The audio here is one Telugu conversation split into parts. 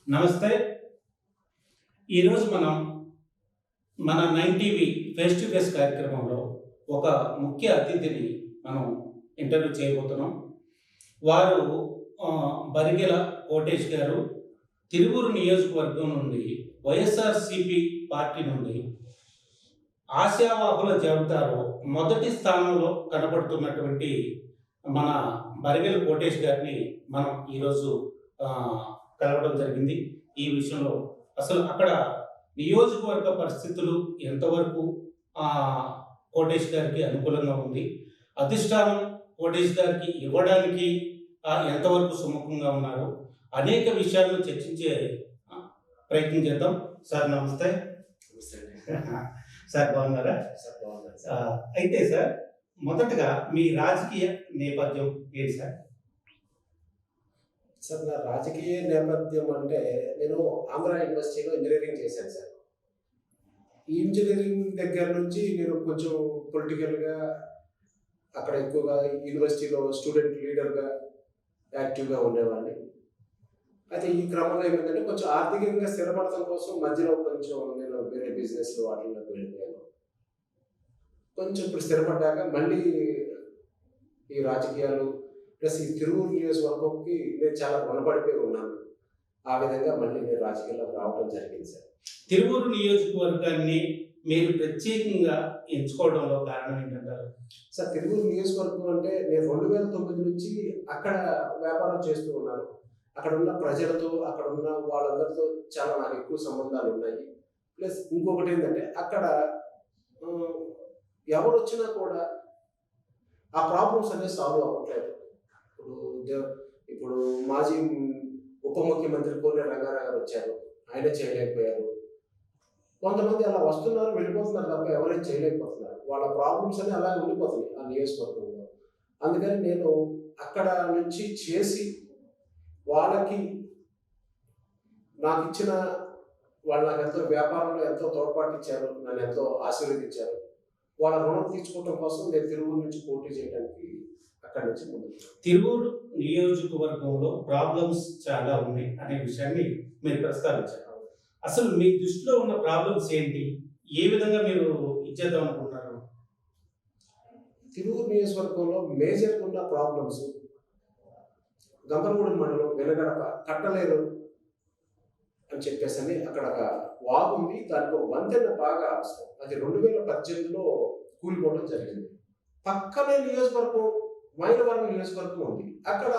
నమస్తే. ఈరోజు మనం మన 9 టీవీ ఫేస్ టు ఫేస్ కార్యక్రమంలో ఒక ముఖ్య అతిథిని మనం ఇంటర్వ్యూ చేయబోతున్నాం. వారు బరిగెల కోటేష్ గారు తిరువూరు నియోజకవర్గం నుండి వైఎస్ఆర్‌సీపీ పార్టీ నుండి ఆశావాహుల జాబితాలో మొదటి స్థానంలో కనబడుతున్నటువంటి మన బరిగెల కోటేష్ గారిని మనం ఈరోజు కలవడం జరిగింది. ఈ విషయంలో అసలు అక్కడ నియోజకవర్గ పరిస్థితులు ఎంతవరకు కోటేష్ గారికి అనుకూలంగా ఉంది, అధిష్టానం కోటేష్ గారికి ఇవ్వడానికి ఎంతవరకు సుముఖంగా ఉన్నారు, అనేక విషయాలను చర్చించే ప్రయత్నం చేద్దాం. సార్ నమస్తే. సార్ బాగున్నారా? అయితే సార్ మొదటగా మీ రాజకీయ నేపథ్యం ఏంటి సార్? సార్ నా రాజకీయ నేపథ్యం అంటే నేను ఆంధ్ర యూనివర్సిటీలో ఇంజనీరింగ్ చేశాను సార్. ఈ ఇంజనీరింగ్ దగ్గర నుంచి నేను కొంచెం పొలిటికల్గా అక్కడ ఎక్కువగా యూనివర్సిటీలో స్టూడెంట్ లీడర్గా యాక్టివ్గా ఉండేవాడిని. అయితే ఈ క్రమంలో ఏమైందంటే కొంచెం ఆర్థికంగా స్థిరపడటం కోసం మధ్యలో కొంచెం నేను వేరే బిజినెస్లో వాటిలోకి వెళ్ళిపోయాను. కొంచెం ఇప్పుడు స్థిరపడ్డాక మళ్ళీ ఈ రాజకీయాలు ప్లస్ ఈ తిరువూరు నియోజకవర్గంకి నేను చాలా రుణపడిపోయి ఉన్నాను. ఆ విధంగా మళ్ళీ నేను రాజకీయాల్లోకి రావడం జరిగింది సార్. తిరువూరు నియోజకవర్గాన్ని మీరు ప్రత్యేకంగా ఎంచుకోవడంలో కారణం ఏంటంటారు? సార్ తిరువూరు నియోజకవర్గం అంటే నేను 2009 నుంచి అక్కడ వ్యాపారం చేస్తూ ఉన్నాను. అక్కడ ఉన్న ప్రజలతో అక్కడ ఉన్న వాళ్ళందరితో చాలా నాకు ఎక్కువ సంబంధాలు ఉన్నాయి. ప్లస్ ఇంకొకటి ఏంటంటే అక్కడ ఎవరు వచ్చినా కూడా ఆ ప్రాబ్లమ్స్ అనేవి సాల్వ్ అవ్వట్లేదు. ఇప్పుడు మాజీ ఉప ముఖ్యమంత్రి కోనేరు రంగారావు గారు వచ్చారు, ఆయన చేయలేకపోయారు. కొంతమంది అలా వస్తున్నారు వెళ్ళిపోతున్నారు తప్ప ఎవరైనా చేయలేకపోతున్నారు. వాళ్ళ ప్రాబ్లమ్స్ అన్ని అలాగే ఉండిపోతున్నాయి ఆ నియోజకవర్గంలో. అందుకని నేను అక్కడ నుంచి చేసి వాళ్ళకి నాకు ఇచ్చిన వాళ్ళు నాకు ఎంతో వ్యాపారంలో ఎంతో తోడ్పాటు ఇచ్చారు, నన్ను ఎంతో ఆశీర్వదించారు. వాళ్ళ రుణం తీర్చుకోవడం కోసం నేను తిరువూరు నుంచి పోటీ చేయడానికి అక్కడి నుంచి ముందు. తిరువూరు నియోజకవర్గంలో ప్రాబ్లమ్స్ చాలా ఉన్నాయి అనే విషయాన్ని మీరు ప్రస్తావించారు. అసలు మీ దృష్టిలో ఉన్న ప్రాబ్లమ్స్ ఏంటి? ఏ విధంగా మీరు ఇచ్చేద్దాం అనుకుంటున్నారు? తిరువూరు నియోజకవర్గంలో మేజర్గా ఉన్న ప్రాబ్లమ్స్ గంపలగూడెం మండలం వెనగడప కట్టలేరు అని చెప్పేసి అక్కడ ఒక వాగు ఉంది, దానికి ఒక వంతెన బాగా అవసరం. అది 2018లో కూలిపోవడం జరిగింది. పక్కనే నియోజకవర్గం మైలవరం నియోజకవర్గం ఉంది. అక్కడ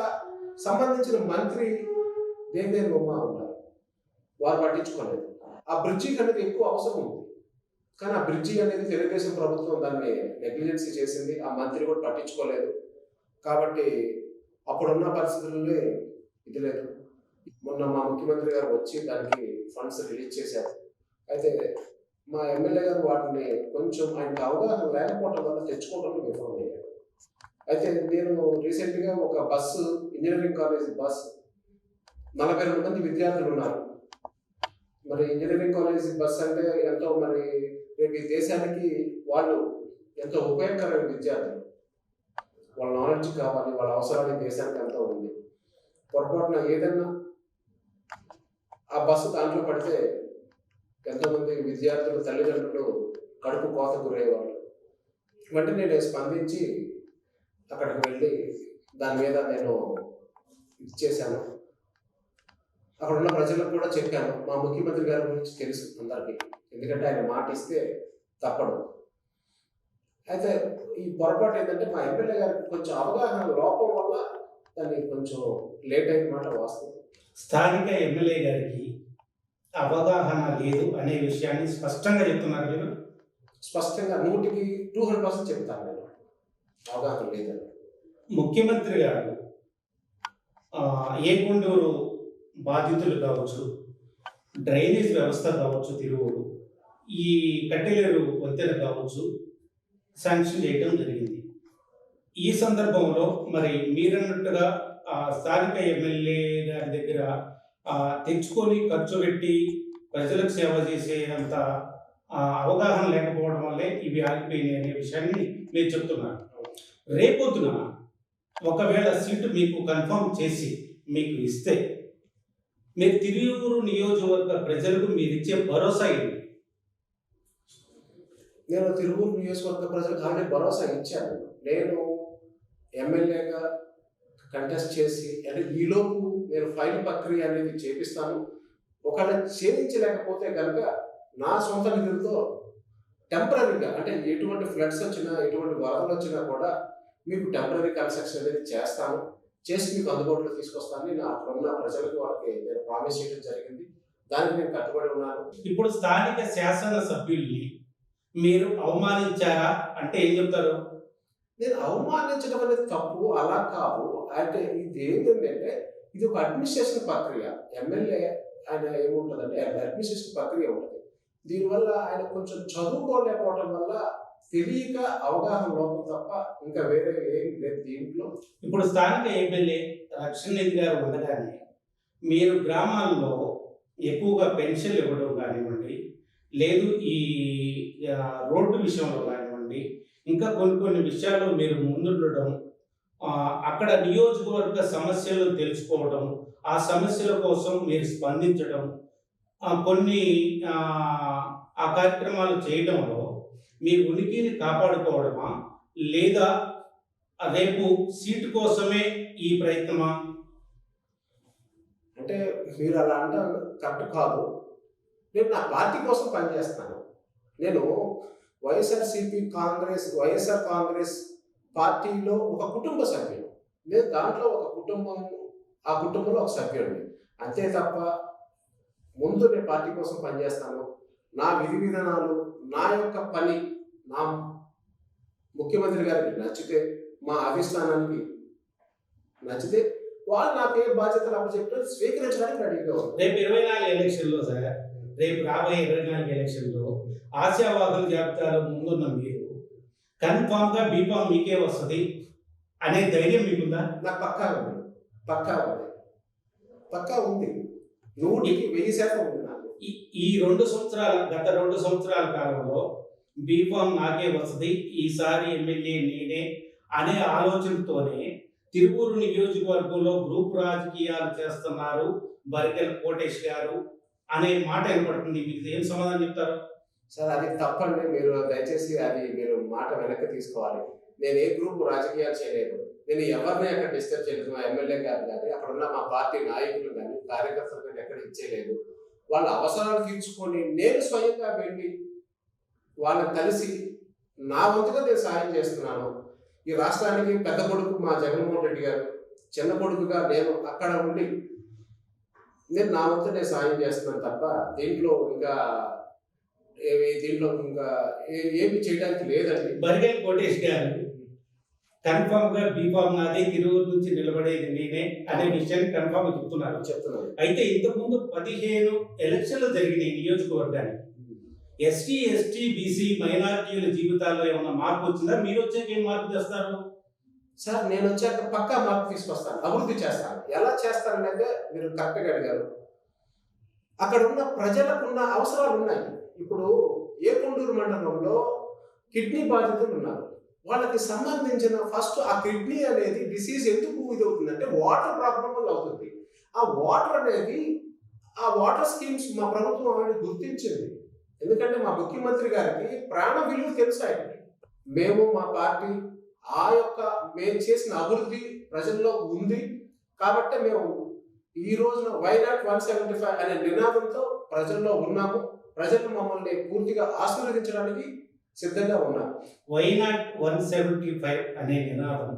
సంబంధించిన మంత్రి దేవినేని ఉమా ఉన్నారు, వారు పట్టించుకోలేదు. ఆ బ్రిడ్జి అనేది ఎక్కువ అవసరం ఉంది, కానీ ఆ బ్రిడ్జి అనేది తెలుగుదేశం ప్రభుత్వం దాన్ని నెగ్లిజెన్సీ చేసింది. ఆ మంత్రి కూడా పట్టించుకోలేదు. కాబట్టి అప్పుడున్న పరిస్థితుల్లో ఇది లేదు. మొన్న మా ముఖ్యమంత్రి గారు వచ్చి దానికి ఫండ్స్ రిలీజ్ చేశారు. అయితే మా ఎమ్మెల్యే గారు వాటిని కొంచెం ఆయనకు అవగాహన లేకపోవడం వల్ల తెచ్చుకోవడంలో విఫలమయ్యాడు. అయితే నేను రీసెంట్గా ఒక బస్సు ఇంజనీరింగ్ కాలేజ్ బస్సు 42 మంది విద్యార్థులు ఉన్నారు. మరి ఇంజనీరింగ్ కాలేజ్ బస్సు అంటే ఎంతో మరి రేపు ఈ దేశానికి వాళ్ళు ఎంతో ఉపయోగకరమైన విద్యార్థులు. వాళ్ళ నాలెడ్జ్ కావాలి, వాళ్ళ అవసరాలు దేశానికి ఎంతో ఉంది. పొరపాటున ఏదన్నా ఆ బస్సు దాంట్లో పడితే ఎంతోమంది విద్యార్థులు తల్లిదండ్రులు కడుపు కోత గురయ్యేవాళ్ళు. వెంటనే నేను స్పందించి అక్కడికి వెళ్ళి దాని మీద నేను ఇచ్చేసాను. అక్కడ ఉన్న ప్రజలకు కూడా చెప్పాను. మా ముఖ్యమంత్రి గారి గురించి తెలుసు అందరికీ, ఎందుకంటే ఆయన మాట ఇస్తే తప్పడు. అయితే ఈ పొరపాటు ఏంటంటే మా ఎమ్మెల్యే గారికి కొంచెం అవగాహన లోపం వల్ల దాన్ని కొంచెం లేట్ అయిన మాట వాస్తవం. స్థానిక ఎమ్మెల్యే గారికి అవగాహన లేదు అనే విషయాన్ని స్పష్టంగా చెప్తున్నారు మీరు? స్పష్టంగా 100కి 200% చెప్తాను నేను, అవగాహన లేదని. ముఖ్యమంత్రి గారు ఏకొండూరు బాధితులు కావచ్చు, డ్రైనేజ్ వ్యవస్థ కావచ్చు, తిరువూరు ఈ కట్టెలేరు వంతెన కావచ్చు శాంక్షన్ చేయడం జరిగింది. ఈ సందర్భంలో మరి మీరన్నట్టుగా స్థానిక ఎమ్మెల్యే గారి దగ్గర తెచ్చుకొని ఖర్చు పెట్టి ప్రజలకు సేవ చేసేంత అవగాహన లేకపోవడం వల్లే ఇవి ఆగిపోయినాయి అనే విషయాన్ని మీరు చెప్తున్నారు. రేపొద్దున ఒకవేళ సీటు మీకు కన్ఫర్మ్ చేసి మీకు ఇస్తే మీరు తిరువూరు నియోజకవర్గ ప్రజలకు మీరిచ్చే భరోసా ఏంటి? నేను తిరువూరు నియోజకవర్గ ప్రజలకు ఆల్రెడీ భరోసా ఇచ్చాను. నేను ఎమ్మెల్యేగా కంటెస్ట్ చేసి అంటే ఈలోపు నేను ఫైల్ ప్రక్రియ అనేది చేపిస్తాను. ఒకవేళ చేయించలేకపోతే కనుక నా సొంత నిధులతో టెంపరీగా అంటే ఎటువంటి ఫ్లడ్స్ వచ్చినా ఎటువంటి వరదలు వచ్చినా కూడా మీకు టెంపరీ కన్స్ట్రక్షన్ అనేది చేస్తాను, చేసి మీకు అందుబాటులో తీసుకొస్తాను. నేను అక్కడ ఉన్న ప్రజలకు వాళ్ళకి నేను ప్రామిస్ చేయడం జరిగింది. దానికి నేను కట్టుబడి ఉన్నాను. ఇప్పుడు స్థానిక శాసన సభ్యుల్ని మీరు అవమానించారా అంటే ఏం చెప్తారు? నేను అవమానించడం అనేది తప్పు, అలా కాదు. అంటే ఇది ఏంటంటే ఇది ఒక అడ్మినిస్ట్రేషన్ ప్రక్రియ. ఎమ్మెల్యే ఆయన ఏముంటుందంటే అడ్మినిస్ట్రేషన్ ప్రక్రియ ఉంటుంది. దీనివల్ల ఆయన కొంచెం చదువుకోలేకపోవడం వల్ల తెలియక అవగాహన లోపం తప్ప ఇంకా వేరే ఏం లేదు దీంట్లో. ఇప్పుడు స్థానిక ఎమ్మెల్యే రక్షణ్ గారు ఉండగానే మీరు గ్రామాల్లో ఎక్కువగా పెన్షన్లు ఇవ్వడం కానివ్వండి, లేదు ఈ రోడ్డు విషయంలో కానివ్వండి, ఇంకా కొన్ని విషయాల్లో మీరు ముందుండడం, అక్కడ నియోజకవర్గ సమస్యలను తెలుసుకోవడం, ఆ సమస్యల కోసం మీరు స్పందించడం, కొన్ని ఆ కార్యక్రమాలు చేయడంలో మీ ఉనికిని కాపాడుకోవడమా, లేదా రేపు సీటు కోసమే ఈ ప్రయత్నమా? అంటే మీరు అలా అంటారు కరెక్ట్ కాదు. నేను నా పార్టీ కోసం పనిచేస్తాను. నేను వైఎస్ఆర్ కాంగ్రెస్ పార్టీలో ఒక కుటుంబ సభ్యుడు. నేను దాంట్లో ఒక కుటుంబం, ఆ కుటుంబంలో ఒక సభ్యుడిని. అంతే తప్ప ముందు నేను పార్టీ కోసం పనిచేస్తాను. నా విధి విధానాలు, నా యొక్క పని నా ముఖ్యమంత్రి గారికి నచ్చితే, మా అధిష్టానానికి నచ్చితే వాళ్ళు నాకు ఏ బాధ్యతలు అప్పచెప్తే స్వీకరించడానికి రెడీగా ఉంది. రేపు 24 ఎలక్షన్లో సార్, రేపు రాబోయే 24 ఎలక్షన్లో ఆశావాదుల జాబితాలో ముందున్న మీరు కన్ఫామ్గా బీఫామ్ మీకే వస్తుంది అనే ధైర్యం మీకుందా? నాకు పక్కా ఉంది 100% ఉంది నాకు. ఈ గత 2 సంవత్సరాల కాలంలో బీఫామ్ నాకే వస్తుంది, ఈసారి ఎమ్మెల్యే నేనే అనే ఆలోచనతోనే తిరువూరు నియోజకవర్గంలో గ్రూప్ రాజకీయాలు చేస్తున్నారు బరికెల కోటేష్ గారు అనే మాట వినపడుతుంది. మీకు ఏం సమాధానం చెప్తారు? సార్ అది తప్పండి. మీరు దయచేసి అది మీరు మాట వెనక్కి తీసుకోవాలి. నేను ఏ గ్రూప్ రాజకీయాలు చేయలేదు. నేను ఎవరిని అక్కడ డిస్టర్బ్ చేయలేదు. మా ఎమ్మెల్యే గారు కానీ అక్కడ ఉన్న మా పార్టీ నాయకులు కానీ కార్యకర్తలు కానీ ఎక్కడ ఇచ్చేయలేదు. వాళ్ళ అవసరాలు తీర్చుకొని నేను స్వయంగా వెళ్ళి వాళ్ళని కలిసి నా వంతుగా నేను సాయం చేస్తున్నాను. ఈ రాష్ట్రానికి పెద్ద కొడుకు మా జగన్మోహన్ రెడ్డి గారు, చిన్న కొడుకుగా నేను అక్కడ ఉండి నేను నా వంతు నేను సాయం చేస్తున్నాను తప్ప దీంట్లో ఇంకా ఏమి చేయడానికి లేదండి. బరికెల కోటేష్ గారు కన్ఫామ్ గా బీఫామ్ నాది, తిరువూరు నుంచి నిలబడేది నేనే అనే విషయాన్ని కన్ఫామ్ చెప్తున్నాను. అయితే ఇంతకుముందు 15 ఎలక్షన్లు జరిగినాయి నియోజకవర్గానికి. ఎస్టీ, బీసీ, మైనారిటీల జీవితాల్లో ఏమన్నా మార్పు వచ్చిందా? మీరు వచ్చాక ఏం మార్పు చేస్తారు? సార్ నేను వచ్చాక పక్కా మార్పు తీసుకొస్తాను, అభివృద్ధి చేస్తాను. ఎలా చేస్తానంటే మీరు కరెక్ట్గా అడిగారు. అక్కడ ఉన్న ప్రజలకున్న అవసరాలు ఉన్నాయి. ఇప్పుడు ఏకొండూరు మండలంలో కిడ్నీ బాధితులు ఉన్నారు. వాళ్ళకి సంబంధించిన ఫస్ట్ ఆ కిడ్నీ అనేది డిసీజ్ ఎందుకు ఇది అవుతుందంటే వాటర్ ప్రాబ్లం వల్ల అవుతుంది. ఆ వాటర్ స్కీమ్స్ మా ప్రభుత్వం అనేది గుర్తించింది. ఎందుకంటే మా ముఖ్యమంత్రి గారికి ప్రాణ విలువ తెలుసు ఆయనకి. మేము మా పార్టీ మేము చేసిన అభివృద్ధి ప్రజల్లో ఉంది కాబట్టి మేము ఈ రోజున వైనాట్ 175 అనే నినాదంతో ప్రజల్లో ఉన్నాము. ప్రజలు మమ్మల్ని పూర్తిగా ఆశీర్వదించడానికి సిద్ధంగా ఉన్నారు. వైనాట్ 175 అనే నినాదం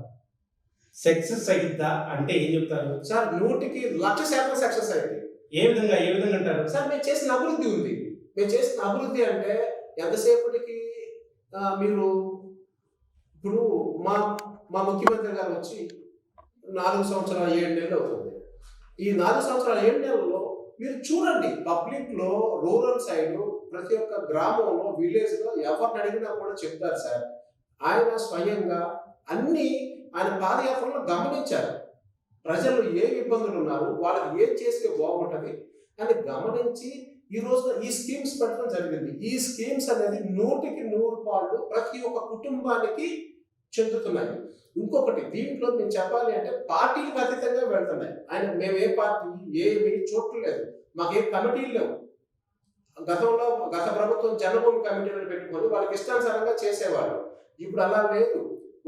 సక్సెస్ అయిందా అంటే ఏం చెప్తారు? సార్ 100% సక్సెస్ అయింది. ఏ విధంగా అంటారు? సార్ మేము చేసిన అభివృద్ధి ఉంది. మేము చేసిన అభివృద్ధి అంటే ఎంతసేపటికి మీరు ఇప్పుడు మా ముఖ్యమంత్రి గారు వచ్చి 4 సంవత్సరాలు 7 నెలలు అవుతుంది. ఈ 4 సంవత్సరాలు 7 నెలల్లో మీరు చూడండి, పబ్లిక్లో రూరల్ సైడ్ ప్రతి ఒక్క గ్రామంలో విలేజ్లో ఎవరిని అడిగినా కూడా చెప్తారు సార్. ఆయన స్వయంగా ఆయన పాదయాత్రలో గమనించారు. ప్రజలు ఏ ఇబ్బందులు ఉన్నారు, వాళ్ళకి ఏం చేస్తే బాగుంటుంది అని గమనించి ఈ రోజున ఈ స్కీమ్స్ పెట్టడం జరిగింది. ఈ స్కీమ్స్ అనేది 100% ప్రతి ఒక్క కుటుంబానికి చెందుతున్నాయి. ఇంకొకటి దీంట్లో మేము చెప్పాలి అంటే పార్టీలకు అతీతంగా వెళ్తున్నాయి. మేము ఏ పార్టీ ఏమి చూడలేదు, మాకేం కమిటీలు లేవు. గత ప్రభుత్వం జన్మభూమి కమిటీలను పెట్టుకొని వాళ్ళకి ఇష్టానుసారంగా చేసేవాళ్ళు. ఇప్పుడు అలా లేదు.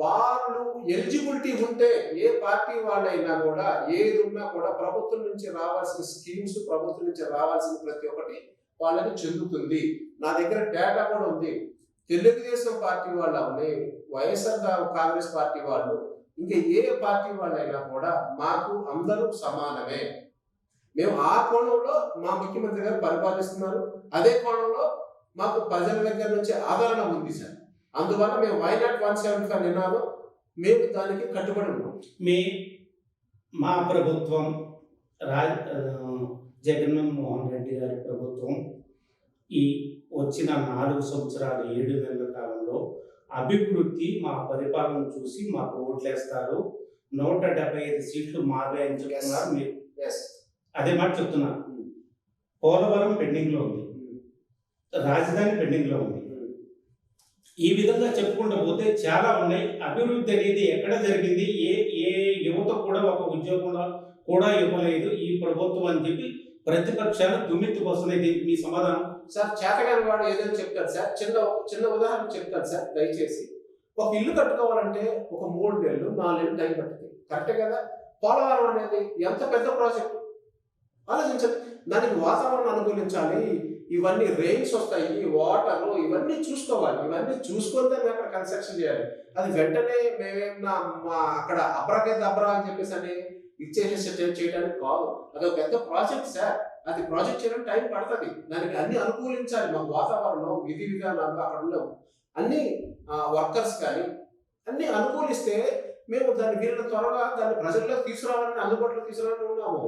వాళ్ళు ఎలిజిబిలిటీ ఉంటే ఏ పార్టీ వాళ్ళైనా కూడా ఏది ఉన్నా కూడా ప్రభుత్వం నుంచి రావాల్సిన స్కీమ్స్, ప్రభుత్వం నుంచి రావాల్సిన ప్రతి ఒక్కటి వాళ్ళకి చెందుతుంది. నా దగ్గర డేటా కూడా ఉంది. తెలుగుదేశం పార్టీ వాళ్ళు అవని, వైఎస్ఆర్ కాంగ్రెస్ పార్టీ వాళ్ళు, ఇంకా ఏ పార్టీ వాళ్ళైనా కూడా మాకు అందరూ సమానమే. మేము ఆ కోణంలో మా ముఖ్యమంత్రి గారు పరిపాలిస్తున్నారు. అదే కోణంలో మాకు ప్రజల దగ్గర నుంచి ఆదరణ ఉంది సార్. అందువల్ల మేము వైనాట్ 175 నినాదం మేము దానికి కట్టుబడి ఉన్నాం. మా ప్రభుత్వం జగన్మోహన్ రెడ్డి గారి ప్రభుత్వం ఈ వచ్చిన 4 సంవత్సరాలు 7 నెలల కాలంలో అభివృద్ధి మా పరిపాలన చూసి మాకు ఓట్లేస్తారు, 175 సీట్లు మావే అని చెప్తున్నారు. మీరు అదే మాట చెప్తున్నారు. పోలవరం పెండింగ్లో ఉంది, రాజధాని పెండింగ్లో ఉంది. ఈ విధంగా చెప్పుకుంటూ పోతే చాలా ఉన్నాయి. అభివృద్ధి అనేది ఎక్కడ జరిగింది, ఏ యువత కూడా ఒక ఉద్యోగం కూడా ఇవ్వలేదు ఈ ప్రభుత్వం అని చెప్పి ప్రతిపక్షాలు దుమ్మెత్తుకొస్తున్నాయి. దీనికి మీ సమాధానం? సార్, చేతగాని వాడు ఏదైనా చెప్తారు సార్. చిన్న ఉదాహరణ చెప్తారు సార్. దయచేసి ఒక ఇల్లు కట్టుకోవాలంటే ఒక 3 నెలలు 4 నెలలు టైం పడుతుంది. కరెక్టే కదా? పోలవరం అనేది ఎంత పెద్ద ప్రాజెక్ట్ ఆలోచించండి. దానికి వాతావరణం అనుకూలించాలి, ఇవన్నీ రెయిన్స్ వస్తాయి, వాటర్, ఇవన్నీ చూసుకోవాలి. ఇవన్నీ చూసుకొని అక్కడ కన్స్ట్రక్షన్ చేయాలి. అది వెంటనే మేమేమన్నా అక్కడ అబ్రా అని చెప్పేసి అని ఇచ్చేసి చేయడానికి కాదు. అది ఒక పెద్ద ప్రాజెక్ట్ సార్. అది ప్రాజెక్ట్ చేయడానికి టైం పడుతుంది. దానికి అన్ని అనుకూలించాలి. మాకు వాతావరణం, విధి విధానాలు, అక్కడ ఉన్న అన్ని వర్కర్స్ కానీ అన్ని అనుకూలిస్తే మేము దాన్ని వీళ్ళ త్వరగా దాన్ని ప్రజల్లోకి తీసుకురావాలని, అందుబాటులో తీసుకురావాలని ఉన్నాము.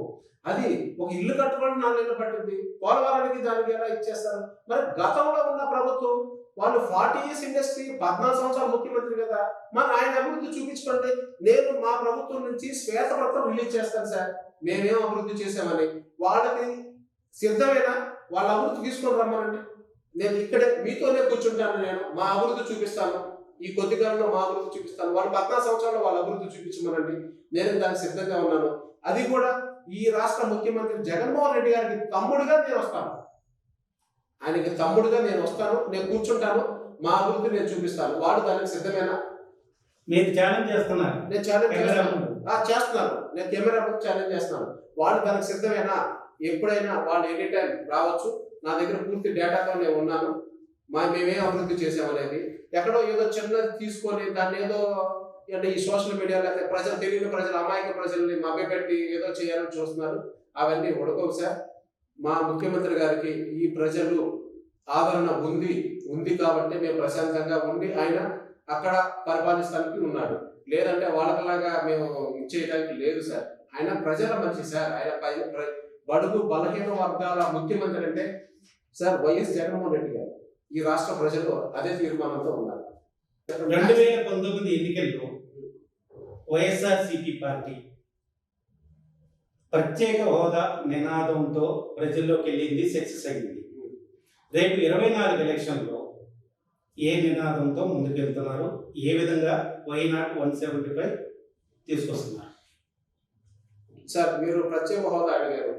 అది ఒక ఇల్లు కట్టుకోవడం 4 నెలలు పట్టింది. పోలవరానికి దానికి ఎలా ఇచ్చేస్తారు? మరి గతంలో ఉన్న ప్రభుత్వం వాళ్ళు 40 years ఇండస్ట్రీ, 14 సంవత్సరాలు ముఖ్యమంత్రి కదా, మరి ఆయన అభివృద్ధి చూపించుకోండి. నేను మా ప్రభుత్వం నుంచి శ్వేతపత్రం రిలీజ్ చేస్తాను సార్, మేమేం అభివృద్ధి చేసామని. వాళ్ళకి సిద్ధమేనా? వాళ్ళ అభివృద్ధి తీసుకొని రమ్మనండి. నేను ఇక్కడే మీతోనే కూర్చుంటాను. నేను మా అభివృద్ధి చూపిస్తాను, ఈ కొద్ది కాలంలో మా అభివృద్ధి చూపిస్తాను. వాళ్ళు 14 సంవత్సరాల్లో వాళ్ళ అభివృద్ధి చూపించమనండి. నేను దానికి సిద్ధంగా ఉన్నాను. అది కూడా ఈ రాష్ట్ర ముఖ్యమంత్రి జగన్మోహన్ రెడ్డి గారికి తమ్ముడుగా నేను వస్తాను. ఆయనకి తమ్ముడుగా నేను వస్తాను, నేను కూర్చుంటాను, మా అభివృద్ధి నేను చూపిస్తాను. వాడు దానికి సిద్ధమేనా? మీరు ఛాలెంజ్ చేస్తున్నారు? నేను ఛాలెంజ్ చేస్తున్నాను. నేను కెమెరా ఛాలెంజ్ చేస్తున్నాను. వాళ్ళు దానికి సిద్ధమేనా? ఎప్పుడైనా వాళ్ళు ఎనీ టైం రావచ్చు. నా దగ్గర పూర్తి డేటాతో నేను ఉన్నాను. మేమేం అభివృద్ధి చేసామనేది. ఎక్కడో ఏదో చిన్నది తీసుకొని దాన్ని ఏదో అంటే ఈ సోషల్ మీడియా లేకపోతే తెలియని ప్రజలు, అమాయక ప్రజల్ని మభ్యపెట్టి ఏదో చేయాలని చూస్తున్నారు. అవన్నీ ఉడకవు సార్. మా ముఖ్యమంత్రి గారికి ఈ ప్రజలు ఆదరణ ఉంది కాబట్టి మేము ప్రశాంతంగా ఉండి ఆయన అక్కడ పరిపాలిస్తానికి ఉన్నాడు. లేదంటే వాళ్ళకలాగా మేము ఇచ్చేయడానికి లేదు సార్. ఆయన ప్రజల మనిషి సార్. ఆయన బడుగు బలహీన వర్గాల ముఖ్యమంత్రి అంటే సార్ వైఎస్ జగన్మోహన్ రెడ్డి గారు. ఈ రాష్ట్ర ప్రజలు అదే తీర్మానంతో ఉన్నారు. 2019 ఎన్నికల్లో వైఎస్ఆర్సీపీ పార్టీ ప్రత్యేక హోదా నినాదంతో ప్రజల్లోకి వెళ్ళింది, సక్సెస్ అయింది. రేపు 24 ఎలక్షన్లో ఏ నినాదంతో ముందుకెళ్తున్నారు? ఏ విధంగా వైనాట్ 175 తీసుకొస్తున్నారు? సార్, మీరు ప్రత్యేక హోదా అడిగారు.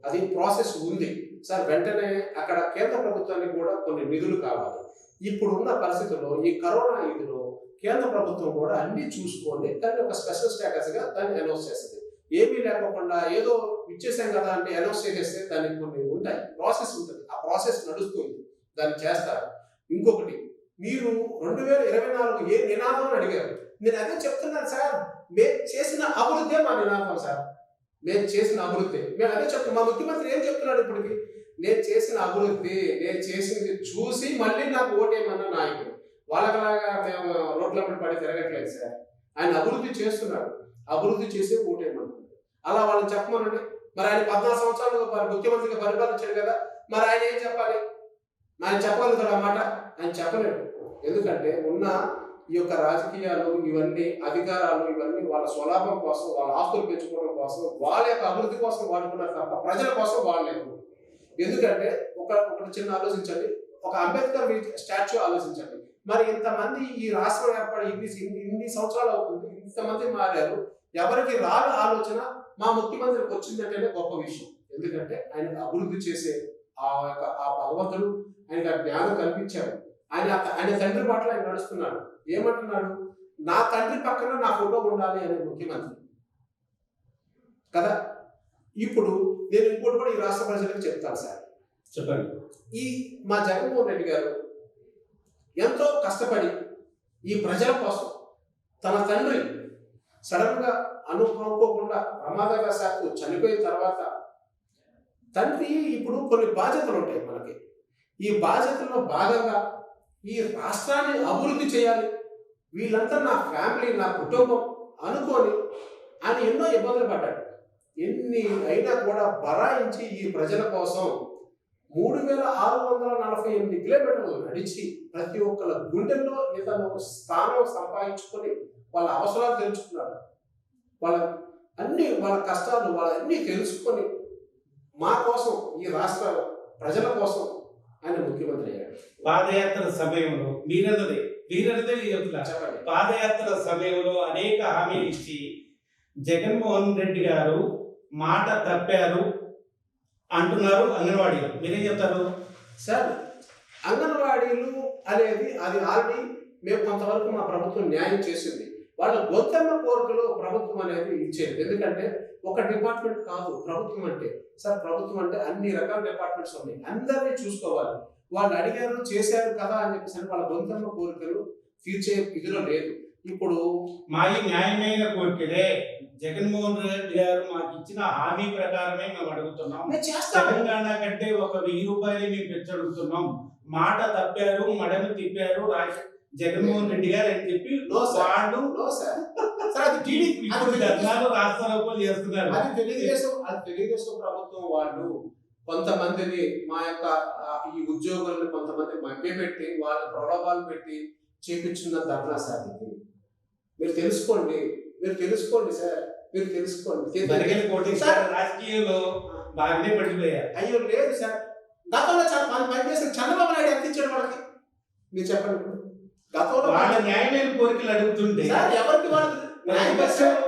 అది ప్రాసెస్ ఉంది సార్. వెంటనే అక్కడ కేంద్ర ప్రభుత్వానికి కూడా కొన్ని నిధులు కావాలి. ఇప్పుడున్న పరిస్థితుల్లో ఈ కరోనా ఇదిలో కేంద్ర ప్రభుత్వం కూడా అన్ని చూసుకొని దాన్ని ఒక స్పెషల్ స్టేటస్గా దాన్ని అనౌన్స్ చేస్తుంది. ఏమీ లేకుండా ఏదో ఇచ్చేసాం కదా అంటే అనౌన్స్ చేసేస్తే దానికి కొన్ని ఉంటాయి, ప్రాసెస్ ఉంటుంది. ఆ ప్రాసెస్ నడుస్తుంది, దాన్ని చేస్తారు. ఇంకొకటి, మీరు 2024 ఏ నినాదం అడిగారు. నేను అదే చెప్తున్నాను సార్. మేము చేసిన అభివృద్ధి మా నినాదం సార్. మేము చేసిన అభివృద్ధి మేము అదే చెప్తున్నాం. మా ముఖ్యమంత్రి ఏం చెప్తున్నాడు ఇప్పటికి? నేను చేసిన అభివృద్ధి, నేను చేసింది చూసి మళ్ళీ నాకు ఓటేయమన్న నాయకుడు. వాళ్ళకలాగా మేము రోడ్ల పడి తిరగట్లేదు సార్. ఆయన అభివృద్ధి చేస్తున్నాడు, అభివృద్ధి చేసే ఓటేయమన్నాడు. అలా వాళ్ళని చెప్పమనండి. మరి ఆయన 14 సంవత్సరాలు ముఖ్యమంత్రిగా పరిపాలించాడు కదా, మరి ఆయన ఏం చెప్పాలి? ఆయన చెప్పగలుగుతాడు ఆ మాట? ఆయన చెప్పలేడు. ఎందుకంటే ఉన్న ఈ యొక్క రాజకీయాలు, ఇవన్నీ అధికారాలు, ఇవన్నీ వాళ్ళ స్వలాభం కోసం, వాళ్ళ ఆస్తులు పెంచుకోవడం కోసం, వాళ్ళ యొక్క అభివృద్ధి కోసం వాడుకున్నారు తప్ప ప్రజల కోసం వాడలేదు. ఎందుకంటే ఒకటి చిన్న ఆలోచించండి. ఒక అంబేద్కర్ స్టాచ్యూ ఆలోచించండి. మరి ఇంతమంది ఈ రాష్ట్రం ఏర్పడి ఇన్ని సంవత్సరాలు అవుతుంది, ఇంతమంది మారారు, ఎవరికి రాని ఆలోచన మా ముఖ్యమంత్రికి వచ్చిందంటేనే గొప్ప విషయం. ఎందుకంటే ఆయన అభివృద్ధి చేసే ఆ భగవంతుడు ఆయనకు ఆ జ్ఞానం కల్పించాడు. ఆయన తండ్రి పట్ల ఆయన నడుస్తున్నాడు. ఏమంటున్నాడు? నా తండ్రి పక్కన నా ఫోటో ఉండాలి అనే ముఖ్యమంత్రి కదా. ఇప్పుడు నేను ఇంకోటి కూడా ఈ రాష్ట్ర ప్రజలకు చెప్తాను సార్. చెప్పండి. ఈ మా జగన్మోహన్ రెడ్డి గారు ఎంతో కష్టపడి ఈ ప్రజల కోసం తన తండ్రి సడన్ గా అనుకోకుండా ప్రమాదవశాత్తు చనిపోయిన తర్వాత తండ్రి ఇప్పుడు కొన్ని బాధ్యతలు ఉంటాయి మనకి. ఈ బాధ్యతల్లో భాగంగా ఈ రాష్ట్రాన్ని అభివృద్ధి చేయాలి, వీళ్ళంతా నా ఫ్యామిలీ, నా కుటుంబం అనుకొని ఆయన ఎన్నో ఇబ్బందులు పడ్డాడు. ఎన్ని అయినా కూడా బరాయించి ఈ ప్రజల కోసం 3648 కిలోమీటర్లు నడిచి ప్రతి ఒక్కళ్ళ గుండెల్లో ఇతను స్థానం సంపాదించుకొని వాళ్ళ అవసరాలు తెలుసుకున్నాడు. వాళ్ళ కష్టాలు వాళ్ళన్నీ తెలుసుకొని మా కోసం, ఈ రాష్ట్ర ప్రజల కోసం ఆయన ముఖ్యమంత్రి అయ్యాడు. పాదయాత్ర సమయంలో మీరన్నదే చెప్తున్నా. చెప్పండి. పాదయాత్ర సమయంలో అనేక హామీలు ఇచ్చి జగన్మోహన్ రెడ్డి గారు మాట తప్పారు అంటున్నారు అంగన్వాడీలు. మీరేం చెప్తారు సార్? అంగన్వాడీలు అనేది అది ఆల్రెడీ మేము కొంతవరకు మా ప్రభుత్వం న్యాయం చేసింది. వాళ్ళ గొంతెమ్మ కోరికలో ప్రభుత్వం అనేది ఇచ్చేది. ఎందుకంటే ఒక డిపార్ట్మెంట్ కాదు ప్రభుత్వం అంటే. సార్, ప్రభుత్వం అంటే అన్ని రకాల డిపార్ట్మెంట్స్ ఉన్నాయి, అందరినీ చూసుకోవాలి. వాళ్ళు అడిగారు చేశారు కదా అని చెప్పేసి వాళ్ళ గొంతెమ్మ కోరికలు తీర్చే ఇదిలో లేదు. ఇప్పుడు మా ఈ న్యాయమైన కోరికలే జగన్మోహన్ రెడ్డి గారు మాకు ఇచ్చిన హామీ ప్రకారమే మేము అడుగుతున్నాం. తెలంగాణ కంటే 1000 రూపాయలు మేము పెంచి అడుగుతున్నాం. మాట తప్పారు, మడమ తిప్పారు జగన్మోహన్ రెడ్డి గారు అని చెప్పి చేస్తున్నారు. అది తెలుగుదేశం ప్రభుత్వం వాళ్ళు కొంతమందిని మా యొక్క ఈ ఉద్యోగులను కొంతమంది మభ్యపెట్టి వాళ్ళ ప్రలోభాలు పెట్టి చేపించిన ధర్నా సార్. ఇది మీరు తెలుసుకోండి సార్, మీరు తెలుసుకోండి. రాజకీయంలో బాగానే పడిపోయారు. అయ్యో లేదు సార్, గతంలో పనిచేసిన చంద్రబాబు నాయుడు ఎంత ఇచ్చాడు వాళ్ళకి మీరు చెప్పండి. గతంలో వాళ్ళ న్యాయమైన కోరికలు అడుగుతుంటే ఎవరికి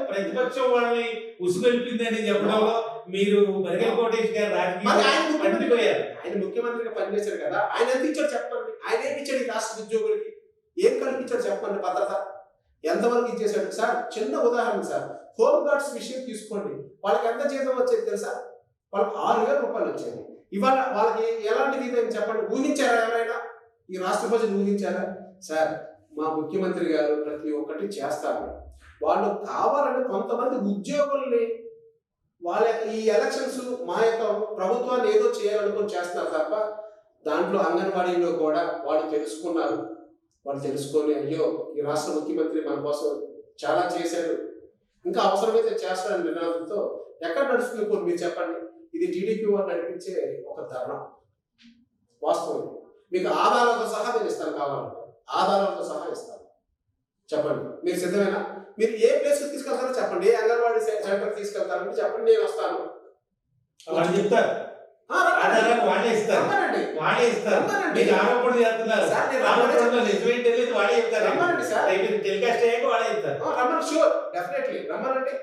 ప్రతిపక్షం వాళ్ళని ఉసుగొల్పిందని చెప్పడంలో మీరు బరిగల కోటేష్ గారు పడిపోయారు. ఆయన ముఖ్యమంత్రిగా పనిచేశారు కదా, ఆయన ఎంత ఇచ్చాడు చెప్పండి. ఆయన ఏమి ఇచ్చాడు ఈ రాష్ట్ర ఉద్యోగులకి? ఏం కల్పించాడు చెప్పండి? భద్రత ఎంతవరకు ఇచ్చేసాడు సార్? చిన్న ఉదాహరణ సార్, హోమ్ గార్డ్స్ విషయం తీసుకోండి. వాళ్ళకి ఎంత జీతం వచ్చేది తెలుసా? వాళ్ళకి 6000 రూపాయలు వచ్చేది. ఇవాళ వాళ్ళకి ఎలాంటి జీతం చెప్పండి? ఊహించారా ఎవరైనా? ఈ రాష్ట్ర ప్రజలు ఊహించారా? సార్, మా ముఖ్యమంత్రి గారు ప్రతి ఒక్కటి చేస్తారు. వాళ్ళు కావాలని కొంతమంది ఉద్యోగుల్ని వాళ్ళ ఈ ఎలక్షన్స్ మా యొక్క ప్రభుత్వాన్ని ఏదో చేయాలనుకుని చేస్తున్నారు తప్ప దాంట్లో అంగన్వాడీలో కూడా వాళ్ళు తెలుసుకున్నారు. వాళ్ళు తెలుసుకొని అయ్యో ఈ రాష్ట్ర ముఖ్యమంత్రి మన కోసం చాలా చేశాడు, ఇంకా అవసరమైతే చేస్తాడని నిర్ణయంతో ఎక్కడ నడుస్తుంది ఇప్పుడు మీరు చెప్పండి. ఇది టీడీపీ వాళ్ళు నడిపించే ఒక ధర్నా. వాస్తవం మీకు ఆధారాలతో సహా నేను ఇస్తాను, కావాలంటే ఆధారాలతో సహా ఇస్తాను. చెప్పండి, మీరు సిద్ధమేనా? మీరు ఏ ప్లేస్ తీసుకెళ్తారో చెప్పండి, ఏ అంగన్వాడీ సెంటర్ తీసుకెళ్తారని చెప్పండి, నేను వస్తాను. వాళ్ళు చెప్తారు, వాళ్ళే ఇస్తారు. మీకు ఆరోపణలు చేస్తున్నారు, వాళ్ళే చెప్తారు. టెలికాస్ట్ అయ్యాక వాళ్ళే చెప్తారు. రమ్మని, షూర్, డెఫినెట్లీ రమ్మనండి.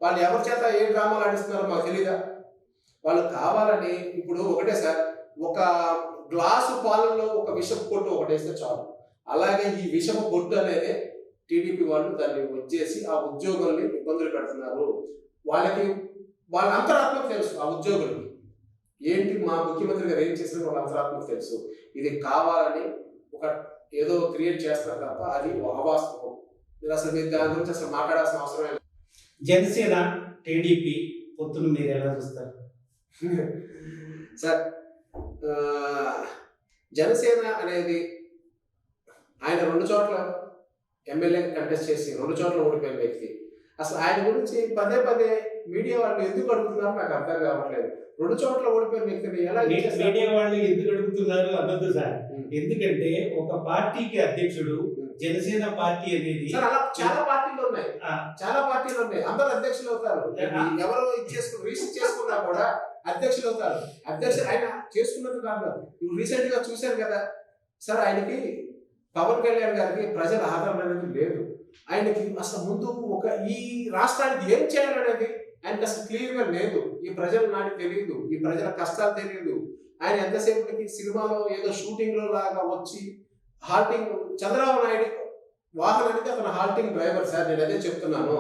వాళ్ళు ఎవరి చేత ఏ డ్రామాలు ఆడిస్తున్నారో మాకు తెలీదా? వాళ్ళు కావాలని ఇప్పుడు ఒకటే సార్, ఒక గ్లాసు పాలల్లో ఒక విషపు పొట్టు ఒకటేస్తే చాలు. అలాగే ఈ విషపు పొట్టు అనేది టీడీపీ వాళ్ళు దాన్ని వచ్చేసి ఆ ఉద్యోగుల్ని ఇబ్బందులు పెడుతున్నారు. వాళ్ళ అంతరాత్మకు తెలుసు, ఆ ఉద్యోగులకి ఏంటి మా ముఖ్యమంత్రి గారు ఏం చేసిన వాళ్ళ అంతరాత్మకు తెలుసు. ఇది కావాలని ఒక ఏదో క్రియేట్ చేస్తున్నారు తప్ప అది అవాస్తవం. మీరు అసలు మీరు దాని గురించి అసలు మాట్లాడాల్సిన అవసరం లేదు. జనసేన టీడీపీ పొత్తును మీరు ఎలా చూస్తారు సార్? జనసేన అనేది ఆయన 2 చోట్ల ఎమ్మెల్యే కంటెస్ట్ చేసి 2 చోట్ల ఓడిపోయిన వ్యక్తి. అసలు ఆయన గురించి పదే మీడియా వాళ్ళు ఎందుకు అడుగుతున్నారు నాకు అర్థం కావట్లేదు. 2 చోట్ల ఓడిపోయిన వ్యక్తిని ఎలా మీడియా వాళ్ళు ఎందుకు అడుగుతున్నారు అన్నది సార్. ఎందుకంటే ఒక పార్టీకి అధ్యక్షుడు, జనసేన పార్టీ అనేది అలా చాలా పార్టీలు ఉన్నాయి, అందరూ అధ్యక్షులు అవుతారు. ఎవరు రిజిస్టర్ చేసుకున్నా కూడా అధ్యక్షులు అవుతారు. ఆయన చేసుకున్నది కాదు. రీసెంట్ గా చూశారు కదా సార్, ఆయనకి పవన్ కళ్యాణ్ గారికి ప్రజల ఆదరణ అనేది లేదు. ఆయనకి అసలు ముందు ఒక ఈ రాష్ట్రానికి ఏం చేయాలనేది ఆయనకి అసలు క్లియర్గా లేదు. ఈ ప్రజల నాటి తెలియదు, ఈ ప్రజల కష్టాలు తెలియదు. ఆయన ఎంతసేపటికి సినిమాలో ఏదో షూటింగ్ లో లాగా వచ్చి హాల్టింగ్, చంద్రబాబు నాయుడు వాహనానికి అతను హాల్టింగ్ డ్రైవర్ సార్, నేను అదే చెప్తున్నాను.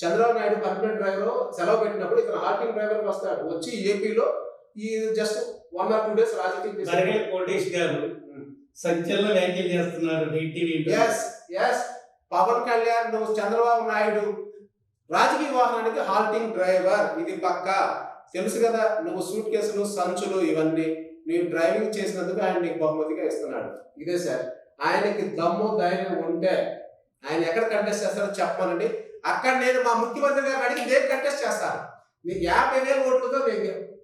చంద్రబాబు నాయుడు పర్మనెంట్ డ్రైవర్ సెలవు పెట్టినప్పుడు ఇతను హాల్టింగ్ డ్రైవర్ వస్తాడు, వచ్చి ఏపీలో ఈ జస్ట్ 1 or 2 days రాజకీయం బరగల్ కోటేష్ గారు సంచలన వ్యాఖ్యలు చేస్తున్నారు. పవన్ కళ్యాణ్ నువ్వు చంద్రబాబు నాయుడు రాజకీయ వాహనానికి హాల్టింగ్ డ్రైవర్, ఇది పక్క తెలుసు కదా. నువ్వు సూట్ కేసులు, సంచులు ఇవన్నీ నేను డ్రైవింగ్ చేసినందుకు ఆయన నీకు బహుమతిగా ఇస్తున్నాడు. ఇదే సార్, ఆయనకి దమ్ము ధైర్యం ఉంటే ఆయన ఎక్కడ కంటెస్ట్ చేస్తారో చెప్పమనండి. అక్కడ నేను మా ముఖ్యమంత్రి గారు అడిగి నేను కంటెస్ట్ చేస్తాను. నీకు 50,000 ఓట్లతో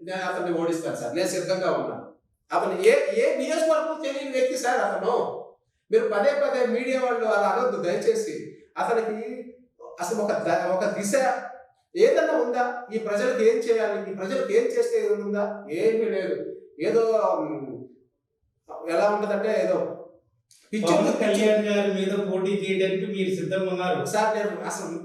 నేను అతన్ని ఓడిస్తాను సార్, నేను సిద్ధంగా ఉన్నాను. అతను ఏ నియోజకవర్గం తెలియని వ్యక్తి సార్ అతను. మీరు పదే పదే మీడియా వాళ్ళు అలా అనొద్దు దయచేసి. అతనికి అసలు ఒక దిశ ఏదన్నా ఉందా? ఈ ప్రజలకు ఏం చేయాలి, ఈ ప్రజలకు ఏం చేస్తే ఉందా? ఏమీ లేదు. ఏదో ఎలా ఉంటుందంటే ఏదో పవన్ కళ్యాణ్ గారి మీద పోటీ చేయడానికి మీరు సిద్ధంగా ఉన్నారు సార్. నేను అసలు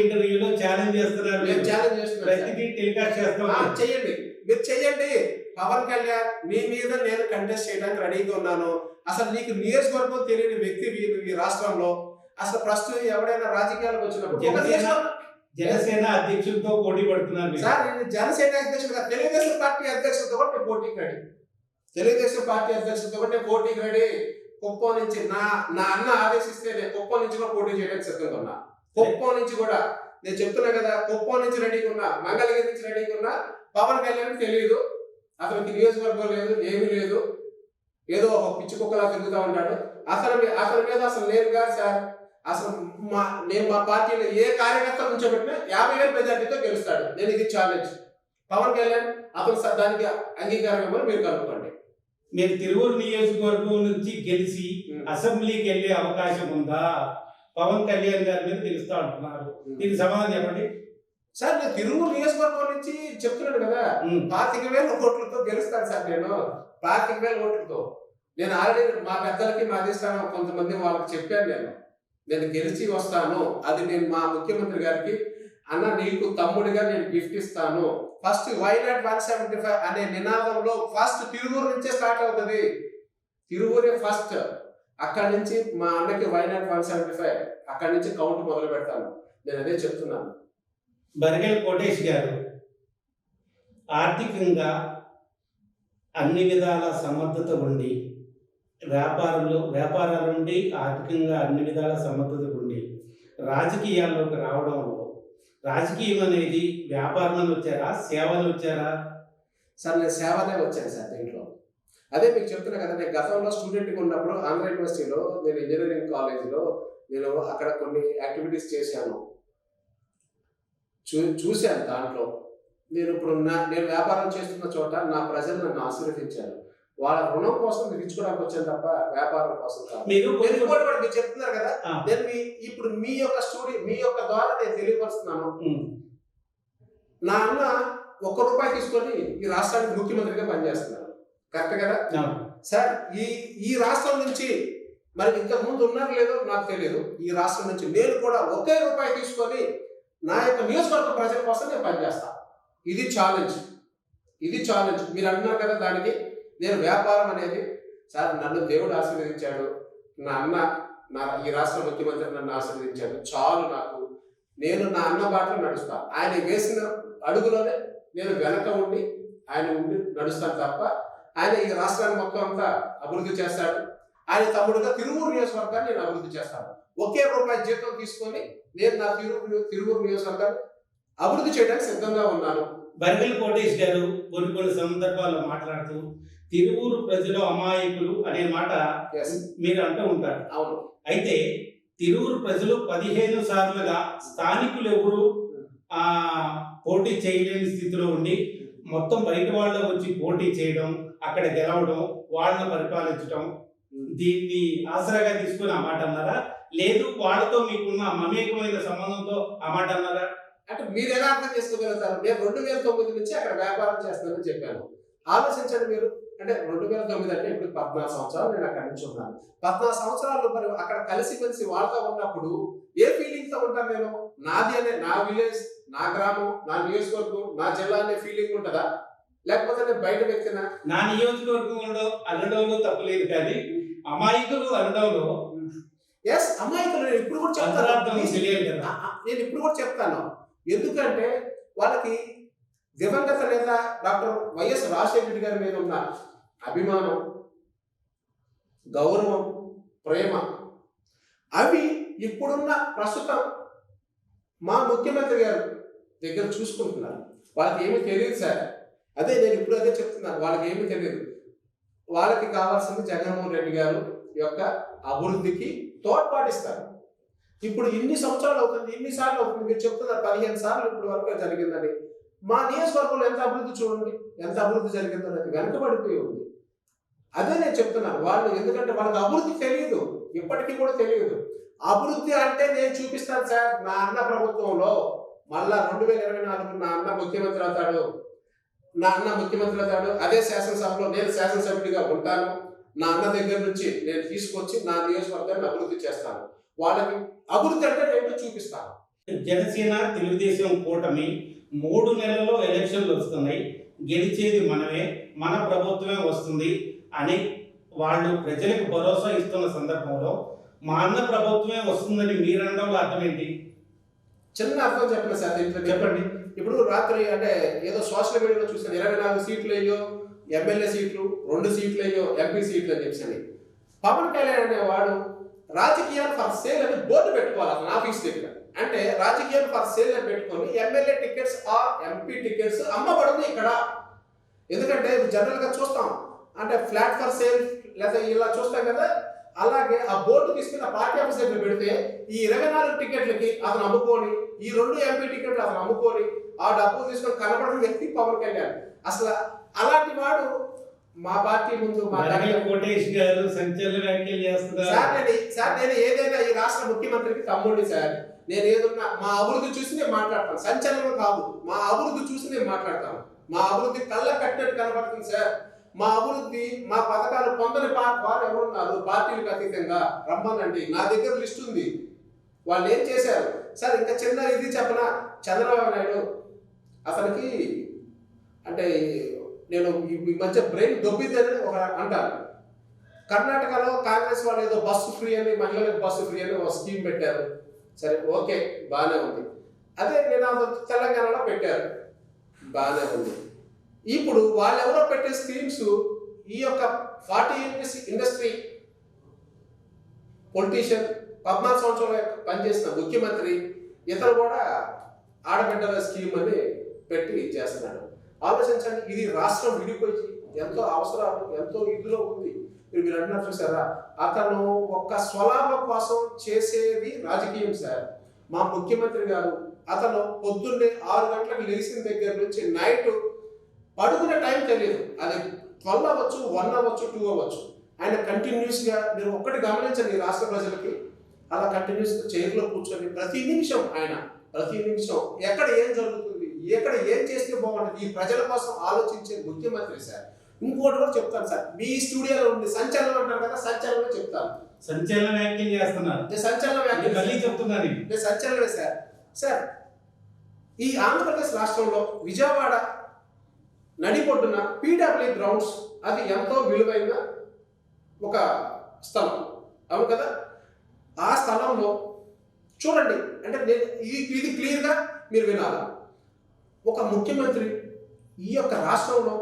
ఇంటర్వ్యూలో ఛాలెంజ్ చేస్తున్నారు. నేను ఛాలెంజ్ చేస్తున్నాను, టెలికాస్ట్ చేస్తాం. చెయ్యండి, మీరు చెయ్యండి. పవన్ కళ్యాణ్ మీ మీద నేను కంటెస్ట్ చేయడానికి రెడీగా ఉన్నాను. అసలు నీకు నియోజకవర్గం తెలియని వ్యక్తి ఈ రాష్ట్రంలో. అసలు ప్రస్తుతం ఎవడైనా రాజకీయాలకు వచ్చినప్పుడు జనసేన అధ్యక్షులతో పోటీ పడుతున్నారు సార్. నేను జనసేన అధ్యక్షుడుగా తెలుగుదేశం పార్టీ అధ్యక్షులతో కూడా నేను పోటీకి రెడీ. తెలుగుదేశం పార్టీ అధ్యక్షులతో కూడా నేను పోటీకి రెడీ. కుప్పం నుంచి నా అన్న ఆదేశిస్తే నేను కుప్పం నుంచి కూడా పోటీ చేయడానికి సిద్ధంగా ఉన్నా. కుప్పం నుంచి కూడా నేను చెప్తున్నా కదా, కుప్పం నుంచి రెడీగా ఉన్నా, మంగళగిరి నుంచి రెడీగా ఉన్నా. పవన్ కళ్యాణ్ తెలియదు, అతనికి నియోజకవర్గం లేదు, ఏమీ లేదు. ఏదో ఒక పిచ్చి కుక్కలా తిరుగుతూ ఉంటాడు. అతని మీద అసలు నేను కాదు సార్. అసలు నేను మా పార్టీలో ఏ కార్యకర్త నుంచోబెట్టినా 50,000 మెజార్టీతో గెలుస్తాడు. నేను ఇది ఛాలెంజ్. పవన్ కళ్యాణ్ అతను దానికి అంగీకారం ఇవ్వని మీరు కనుక్కోండి. మీరు తిరువూరు నియోజకవర్గం నుంచి గెలిచి అసెంబ్లీకి వెళ్ళే అవకాశం ఉందా? పవన్ కళ్యాణ్ గారి మీద గెలుస్తా అంటున్నారు, దీనికి సమాధానం చెప్పండి సార్. నేను తిరువూరు నియోజకవర్గం నుంచి చెప్తున్నాను కదా, 25,000 ఓట్లతో గెలుస్తాను సార్. నేను 25,000 ఓట్లతో నేను ఆల్రెడీ మా పెద్దలకి, మా అధిష్టానం కొంతమంది వాళ్ళకి చెప్పాను. నేను గెలిచి వస్తాను. అది నేను మా ముఖ్యమంత్రి గారికి, అన్న నీకు తమ్ముడిగా నేను గిఫ్ట్ ఇస్తాను. ఫస్ట్ వైనాట్ 175 అనే నినాదంలో ఫస్ట్ తిరువూరు నుంచే స్టార్ట్ అవుతుంది. తిరువూరే ఫస్ట్. అక్కడి నుంచి మా అన్నకి వైనాట్ 175, అక్కడి నుంచి కౌంట్ మొదలు పెడతాను. నేను అదే చెప్తున్నాను. బరగల్ కోటేష్ గారు ఆర్థికంగా అన్ని విధాల సమర్థత ఉండి, వ్యాపారాల నుండి ఆర్థికంగా అన్ని విధాల సమర్థత ఉండి రాజకీయాల్లోకి రావడంలో, రాజకీయం అనేది వ్యాపారం అని వచ్చారా, సేవలు వచ్చారా? సార్ నేను సేవనే వచ్చాను సార్ దీంట్లో. అదే మీకు చెప్తున్నా కదా, నేను గతంలో స్టూడెంట్గా ఉన్నప్పుడు ఆంధ్ర యూనివర్సిటీలో నేను ఇంజనీరింగ్ కాలేజీలో నేను అక్కడ కొన్ని యాక్టివిటీస్ చేశాను, చూశాను. దాంట్లో నేను ఇప్పుడు నేను వ్యాపారం చేస్తున్న చోట నా ప్రజలు నన్ను ఆశీర్వదించారు. వాళ్ళ రుణం కోసం తీర్చుకోవడానికి వచ్చాను తప్ప వ్యాపారం కోసం కాదు. మీరు చెప్తున్నారు కదా, నేను ఇప్పుడు మీ యొక్క ద్వారా నేను తెలియపరుస్తున్నాను. నా అన్న ₹1 తీసుకొని ఈ రాష్ట్రానికి ముఖ్యమంత్రిగా పనిచేస్తున్నారు, కరెక్ట్ కదా సార్? ఈ రాష్ట్రం నుంచి మరి ఇంతకు ముందు ఉన్నారు లేదో నాకు తెలియదు. ఈ రాష్ట్రం నుంచి నేను కూడా ₹1 తీసుకొని నా యొక్క నియోజకవర్గ ప్రజల కోసం నేను పనిచేస్తాను. ఇది ఛాలెంజ్. మీరు అంటున్నారు కదా దానికి. నేను వ్యాపారం అనేది సార్, నన్ను దేవుడు ఆశీర్వదించాడు, నా అన్న ఈ రాష్ట్ర ముఖ్యమంత్రి నన్ను ఆశీర్వదించాడు, చాలు నాకు. నేను నా అన్న బాటలో నడుస్తాను. ఆయన వేసిన అడుగులోనే నేను వెనక ఉండి నడుస్తాను తప్ప ఆయన ఈ రాష్ట్రాన్ని మొత్తం అంతా అభివృద్ధి చేస్తాడు. ఆయన తమ్ముడుగా తిరువూరు నియోజకవర్గాన్ని నేను అభివృద్ధి చేస్తాను. ₹1 జీతం తీసుకొని నేను నా తిరువూరు నియోజకవర్గాన్ని అభివృద్ధి చేయడానికి సిద్ధంగా ఉన్నాను. బరగల్ కోటేష్ గారు కొన్ని సందర్భాల్లో మాట్లాడుతూ తిరువూరు ప్రజలు అమాయకులు అనే మాట మీరు అంటూ ఉంటారు. అవును. అయితే తిరువూరు ప్రజలు 15 సార్లుగా స్థానికులు ఎవరు పోటీ చేయలేని స్థితిలో ఉండి మొత్తం బయట వాళ్ళు వచ్చి పోటీ చేయడం, అక్కడ గెలవడం, వాళ్ళని పరిపాలించడం, దీన్ని ఆసరాగా తీసుకుని ఆ మాట అన్నారా? లేదు వాళ్ళతో మీకున్న మమేకమైన సంబంధంతో ఆ మాట అన్నారా? అంటే మీరు ఎలా అర్థం చేసుకోగలుగుతారు? నేను 2009 నుంచి అక్కడ వ్యాపారం చేస్తానని చెప్పాను. ఆలోచించండి మీరు. అంటే 2009 అంటే ఇప్పుడు 14 సంవత్సరాలు నేను అక్కడి నుంచి ఉన్నాను. 14 సంవత్సరాలు మరి అక్కడ కలిసిమెలిసి వాళ్ళతో ఉన్నప్పుడు ఏ ఫీలింగ్ తో ఉంటాను నేను? నాది అనే నా విలేజ్, నా గ్రామం, నా నియోజకవర్గం, నా జిల్లా అనే ఫీలింగ్ ఉంటుందా? లేకపోతే నేను బయట వ్యక్తినా? నా నియోజకవర్గంలో అనడంలో తప్పలేదు, కానీ అమాయకులు అనడంలో ఎస్, అమాయకులు. నేను ఇప్పుడు కూడా అంతరార్థం చెప్తాను, తెలియదు కదా. నేను ఇప్పుడు కూడా చెప్తాను. ఎందుకంటే వాళ్ళకి దివంగత నేత డాక్టర్ వైఎస్ రాజశేఖర రెడ్డి గారి మీద ఉన్న అభిమానం, గౌరవం, ప్రేమ అవి ఇప్పుడున్న ప్రస్తుతం మా ముఖ్యమంత్రి గారు దగ్గర చూసుకుంటున్నారు. వాళ్ళకి ఏమీ తెలియదు సార్. అదే నేను ఇప్పుడు అదే చెప్తున్నాను, వాళ్ళకి ఏమీ తెలియదు. వాళ్ళకి కావాల్సింది జగన్మోహన్ రెడ్డి గారు యొక్క అభివృద్ధికి తోడ్పాటిస్తారు. ఇప్పుడు ఇన్ని సంవత్సరాలు అవుతుంది, ఇన్నిసార్లు అవుతుంది, మీరు చెప్తున్నారు 15 సార్లు ఇప్పుడు వరకు జరిగిందని. మా నియోజకవర్గంలో ఎంత అభివృద్ధి చూడండి, ఎంత అభివృద్ధి జరిగిందో అనేది వెనకబడిపోయి ఉంది. అదే నేను చెప్తున్నాను వాళ్ళు, ఎందుకంటే వాళ్ళకి అభివృద్ధి తెలియదు, ఇప్పటికీ కూడా తెలియదు. అభివృద్ధి అంటే నేను చూపిస్తాను సార్, నా అన్న ప్రభుత్వంలో మళ్ళా 2024 నా అన్న ముఖ్యమంత్రి అవుతాడు, అదే శాసనసభలో నేను శాసనసభ్యుడిగా ఉంటాను. నా అన్న దగ్గర నుంచి నేను తీసుకొచ్చి నా నియోజకవర్గాన్ని అభివృద్ధి చేస్తాను. వాళ్ళకి అభివృద్ధి అంటే నేను చూపిస్తాను. జనసేన తెలుగుదేశం కూటమి 3 నెలల్లో ఎలక్షన్లు వస్తున్నాయి, గెలిచేది మనమే, మన ప్రభుత్వమే వస్తుంది అని వాళ్ళు ప్రజలకు భరోసా ఇస్తున్న సందర్భంలో మా అన్న ప్రభుత్వమే వస్తుందని మీరనడంలో అర్థం ఏంటి? చిన్న అర్థం చెప్పండి సార్, దీంట్లో చెప్పండి. ఇప్పుడు రాత్రి అంటే ఏదో సోషల్ మీడియాలో చూసాను, 24 సీట్లు అయ్యో ఎమ్మెల్యే సీట్లు, 2 సీట్లు అయ్యో ఎంపీ సీట్లు అని చెప్పి పవన్ కళ్యాణ్ అనేవాడు రాజకీయాలు ఫర్ సేల్ అని బోర్డు పెట్టుకోవాలి అతను ఆఫీస్ దగ్గర. అంటే రాజకీయాలు ఫర్ సేల్ అని పెట్టుకొని MLA tickets or MP tickets అమ్మబడింది ఇక్కడ. ఎందుకంటే జనరల్ గా చూస్తాం, అంటే ఫ్లాట్ ఫర్ సేల్ లేదా ఇలా చూస్తాం కదా, అలాగే ఆ బోర్డు తీసుకుని పార్టీ ఆఫీస్ దగ్గర పెడితే ఈ 24 టికెట్లకి అతను అమ్ముకొని, ఈ 2 ఎంపీ టికెట్లు అతను అమ్ముకొని ఆ డబ్బులు తీసుకొని కనపడిన వ్యక్తి పవన్ కళ్యాణ్. అసలు అలాంటి వాడు మా పార్టీ ముందు కోటేష్ గారు సంచలన వ్యాఖ్యలు చేస్తున్నారు. సార్ నేను ఏదైనా ఈ రాష్ట్ర ముఖ్యమంత్రికి తమ్ముడిని సార్. నేను ఏదన్నా మా అభివృద్ధి చూసి నేను మాట్లాడతాను, సంచలనం కాదు, మా అభివృద్ధి చూసి నేను మాట్లాడతాను. మా అభివృద్ధి కళ్ళ కట్టినట్టు కనపడుతుంది సార్. మా అభివృద్ధి, మా పథకాలు పొందని వారు ఎవరున్నారు పార్టీలకు అతీతంగా రమ్మనండి, నా దగ్గర లిస్ట్ ఉంది. వాళ్ళు ఏం చేశారు సార్? ఇంకా చిన్న ఇది చెప్పనా, చంద్రబాబు నాయుడు అతనికి అంటే నేను ఈ మధ్య బ్రెయిన్ దొబ్బిందని ఒక అంటారు. కర్ణాటకలో కాంగ్రెస్ వాళ్ళు ఏదో బస్సు ఫ్రీ అని, మహిళలకు బస్సు ఫ్రీ అని ఒక స్కీమ్ పెట్టారు. సరే ఓకే, బాగానే ఉంది. అదే నేను తెలంగాణలో పెట్టారు, బాగానే ఉంది. ఇప్పుడు వాళ్ళెవరో పెట్టే స్కీమ్స్ ఈ యొక్క 40 ఇండస్ట్రీ పొలిటీషియన్ 14 సంవత్సరాలు పనిచేసిన ముఖ్యమంత్రి ఇతను కూడా ఆడబిడ్డల స్కీమ్ అని పెట్టి చేస్తున్నాడు. ఆలోచించండి, ఇది రాష్ట్రం విడిపోయి ఎంతో అవసరాలు, ఎంతో ఇదిలో ఉంది. మీరు అంటున్నారు చూసారా, అతను ఒక్క స్వలాభం కోసం చేసేది రాజకీయం సార్. మా ముఖ్యమంత్రి గారు అతను పొద్దున్నే 6 గంటలకు లేచిన దగ్గర నుంచి నైట్ పడుకునే టైం తెలియదు. అది 12 అవ్వచ్చు, 1 అవ్వచ్చు, 2 అవ్వచ్చు. ఆయన కంటిన్యూస్గా, మీరు ఒక్కటి గమనించండి రాష్ట్ర ప్రజలకి, అలా కంటిన్యూస్గా చైర్లో కూర్చొని ప్రతి నిమిషం ఎక్కడ ఏం జరుగుతుంది, ఎక్కడ ఏం చేస్తే బాగుంటుంది, ఈ ప్రజల కోసం ఆలోచించే ముఖ్యమంత్రి సార్. ఇంకోటి కూడా చెప్తాను సార్, మీ స్టూడియోలో ఉండి సంచలనం అంటారు కదా, సంచలనమే చెప్తాను. సంచలన వ్యాఖ్యలు చేస్తున్నారు. నేను సంచలనమే సార్. సార్, ఈ ఆంధ్రప్రదేశ్ రాష్ట్రంలో విజయవాడ నడిపొడ్డున పీడబ్ల్యూ గ్రౌండ్స్, అది ఎంతో విలువైన ఒక స్థలం, అవును కదా. ఆ స్థలంలో చూడండి, అంటే నేను ఇది క్లియర్గా మీరు వినాలి. ఒక ముఖ్యమంత్రి ఈ యొక్క రాష్ట్రంలో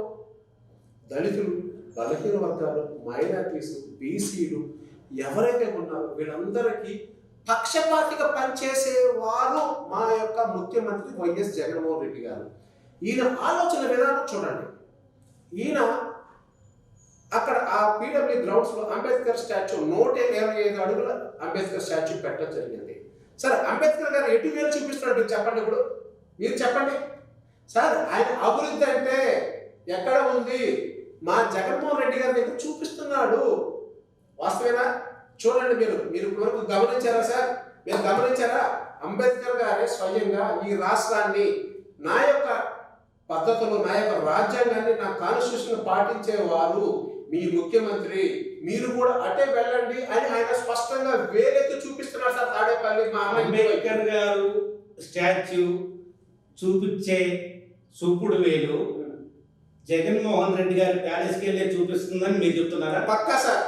దళితులు, బలహీన వర్గాలు, మైనారిటీస్, బీసీలు ఎవరైతే ఉన్నారో వీళ్ళందరికీ పక్షపాతిగా పనిచేసే వారు మా యొక్క ముఖ్యమంత్రి వైఎస్ జగన్మోహన్ రెడ్డి గారు. ఈయన ఆలోచన విధానం చూడండి. ఈయన అక్కడ ఆ పీడబ్ల్యూ గ్రౌండ్స్లో అంబేద్కర్ స్టాచ్యూ 125 అడుగుల అంబేద్కర్ స్టాచ్యూ పెట్టడం జరిగింది. సరే, అంబేద్కర్ గారు ఎటు వేలు చూపిస్తున్నాడు మీరు చెప్పండి. ఇప్పుడు మీరు చెప్పండి సార్, ఆయన అభివృద్ధి అంటే ఎక్కడ ఉంది? మా జగన్మోహన్ రెడ్డి గారి దగ్గర చూపిస్తున్నాడు. వాస్తవేనా? చూడండి, మీరు వరకు గమనించారా సార్? మీరు గమనించారా? అంబేద్కర్ గారే స్వయంగా ఈ రాష్ట్రాన్ని నా యొక్క పద్ధతులు, నా యొక్క రాజ్యాంగాన్ని, నా కాన్స్టిట్యూషన్ పాటించే వారు మీ ముఖ్యమంత్రి, మీరు కూడా అటే వెళ్ళండి అని ఆయన స్పష్టంగా వేలెత్తి చూపిస్తున్నారు సార్. తాడేపల్లి మా అంబేద్కర్ గారు స్టాచ్యూ చూపించే చూపుడు వేలు జగన్మోహన్ రెడ్డి గారి ప్యాలెస్కి వెళ్ళే చూపిస్తుందని మీరు చెప్తున్నారా? పక్కా సార్,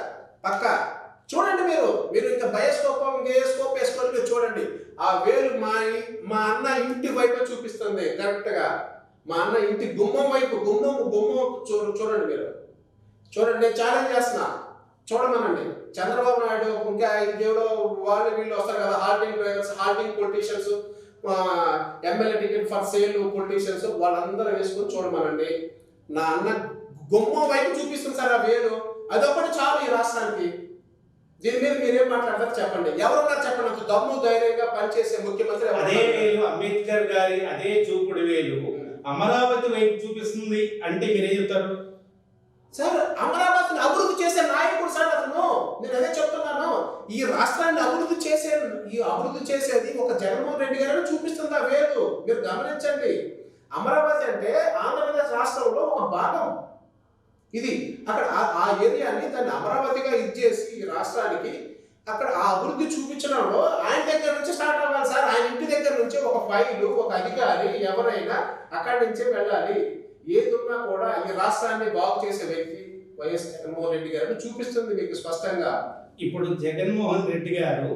పక్కా. చూడండి మీరు ఇంకా బయోస్కోప్ వేసుకొని మీరు చూడండి. ఆ వేలు మా అన్న ఇంటి వైపు చూపిస్తుంది కరెక్ట్ గా. మా అన్న ఇంటి గుమ్మం వైపు, గుమ్మం చూడండి మీరు. చూడండి, నేను ఛాలెంజ్ చేస్తున్నా, చూడమనండి. చంద్రబాబు నాయుడు ఇంకా దేవుడు వాళ్ళు వీళ్ళు వస్తారు కదా, Hardinge drivers, Hardinge politicians, MLA ticket for sale politicians, వాళ్ళందరూ వేసుకొని చూడమనండి. నా అన్న గుమ్మం వైపు చూపిస్తుంది సార్ ఆ వేలు. అదొకటి చాలు ఈ రాష్ట్రానికి. దీని మీద మీరేం మాట్లాడతారు చెప్పండి. ఎవరున్నారు చెప్పండి, అంత దమ్ము ధైర్యంగా పనిచేసే ముఖ్యమంత్రి? అదే వేలు, అంబేద్కర్ గారి అదే చూపుడు వేలు అమరావతి వైపు చూపిస్తుంది అంటే మీరేం చెప్తారు సార్? అమరావతిని అభివృద్ధి చేసే నాయకుడు సార్ అతను. నేను అదే చెప్తున్నాను. ఈ రాష్ట్రాన్ని అభివృద్ధి చేసేది ఒక జగన్మోహన్ రెడ్డి గారిని చూపిస్తుంది ఆ వేలు. మీరు గమనించండి. అమరావతి అంటే ఆంధ్రప్రదేశ్ రాష్ట్రంలో ఒక భాగం. ఇది అక్కడ ఆ ఏరియాని దాన్ని అమరావతిగా ఇచ్చేసి ఈ రాష్ట్రానికి అక్కడ ఆ అభివృద్ధి చూపించడంలో ఆయన దగ్గర నుంచి స్టార్ట్ అవ్వాలి సార్. ఆయన ఇంటి దగ్గర నుంచి ఒక ఫైలు, ఒక అధికారి ఎవరైనా అక్కడి నుంచే వెళ్ళాలి. ఏదున్నా కూడా ఈ రాష్ట్రాన్ని బాగు చేసే వ్యక్తి వైఎస్ జగన్మోహన్ రెడ్డి గారిని చూపిస్తుంది మీకు స్పష్టంగా. ఇప్పుడు జగన్మోహన్ రెడ్డి గారు